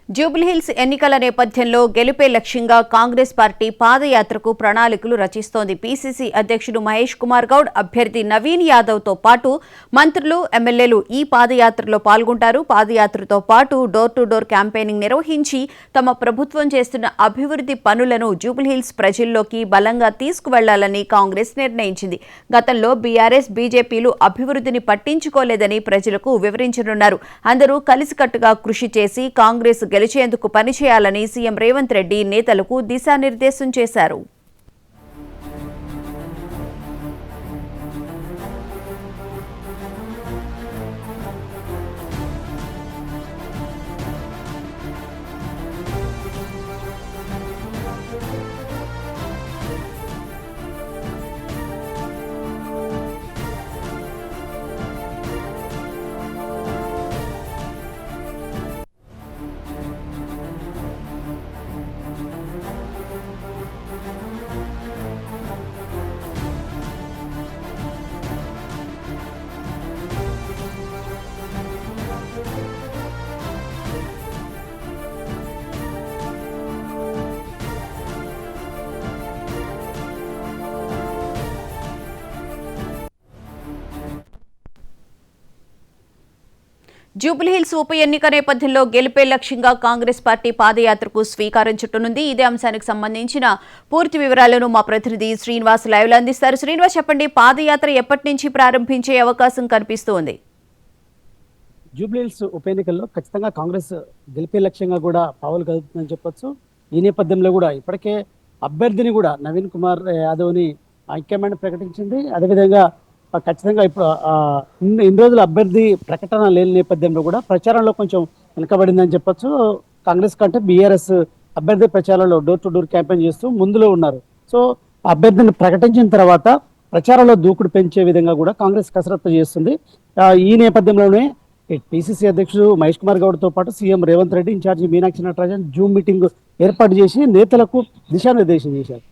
జూబ్లీహిల్స్ ఎన్నికల నేపథ్యంలో గెలుపే లక్ష్యంగా కాంగ్రెస్ పార్టీ పాదయాత్రకు ప్రణాళికలు రచిస్తోంది. పీసీసీ అధ్యక్షుడు మహేష్ కుమార్ గౌడ్, అభ్యర్థి నవీన్ యాదవ్ తో పాటు మంత్రులు, ఎమ్మెల్యేలు ఈ పాదయాత్రలో పాల్గొంటారు. పాదయాత్రతో పాటు డోర్ టు డోర్ క్యాంపెయినింగ్ నిర్వహించి తమ ప్రభుత్వం చేస్తున్న అభివృద్ధి పనులను జూబ్లీహిల్స్ ప్రజల్లోకి బలంగా తీసుకువెళ్లాలని కాంగ్రెస్ నిర్ణయించింది. గతంలో బీఆర్ఎస్, బీజేపీలు అభివృద్ధిని పట్టించుకోలేదని ప్రజలకు వివరించనున్నారు. అందరూ కలిసికట్టుగా కృషి చేసి కాంగ్రెస్ గెలిచేందుకు పనిచేయాలని సీఎం రేవంత్ రెడ్డి నేతలకు దిశానిర్దేశం చేశారు. జూబ్లీహిల్స్ ఉప ఎన్నిక నేపథ్యంలో గెలుపే లక్ష్యంగా కాంగ్రెస్ పార్టీ పాదయాత్రకు స్వీకారం చుట్టనుంది. ఇదే అంశానికి సంబంధించిన పూర్తి వివరాలను మా ప్రతినిధి శ్రీనివాస్ లైవ్ లో అందిస్తారు. శ్రీనివాస్, చెప్పండి, పాదయాత్ర ఎప్పటి నుంచి ప్రారంభించే అవకాశం కనిపిస్తోంది? జూబ్లీహిల్స్ ఉప ఎన్నికల్లో ఖచ్చితంగా కాంగ్రెస్ గెలిపే లక్ష్యంగా కూడా పావులు కదుపుతుందని చెప్పొచ్చు. ఈ నేపథ్యంలో కూడా ఇప్పటికే అభ్యర్థిని కూడా నవీన్ కుమార్ యాదవ్ని హైకమాండ్ ప్రకటించింది. అదేవిధంగా ఖచ్చితంగా ఇప్పుడు ఇన్ని రోజులు అభ్యర్థి ప్రకటన లేని నేపథ్యంలో కూడా ప్రచారంలో కొంచెం వెనుకబడిందని చెప్పొచ్చు. కాంగ్రెస్ కంటే బీఆర్ఎస్ అభ్యర్థి ప్రచారంలో డోర్ టు డోర్ క్యాంపెయిన్ చేస్తూ ముందులో ఉన్నారు. సో అభ్యర్థిని ప్రకటించిన తర్వాత ప్రచారంలో దూకుడు పెంచే విధంగా కూడా కాంగ్రెస్ కసరత్తు చేస్తుంది. ఈ నేపథ్యంలోనే పీసీసీ అధ్యక్షుడు మహేష్ కుమార్ గౌడ్తో పాటు CM Revanth Reddy, in charge Meenakshi Natarajan zoom meeting ఏర్పాటు చేసి నేతలకు దిశానిర్దేశం చేశారు.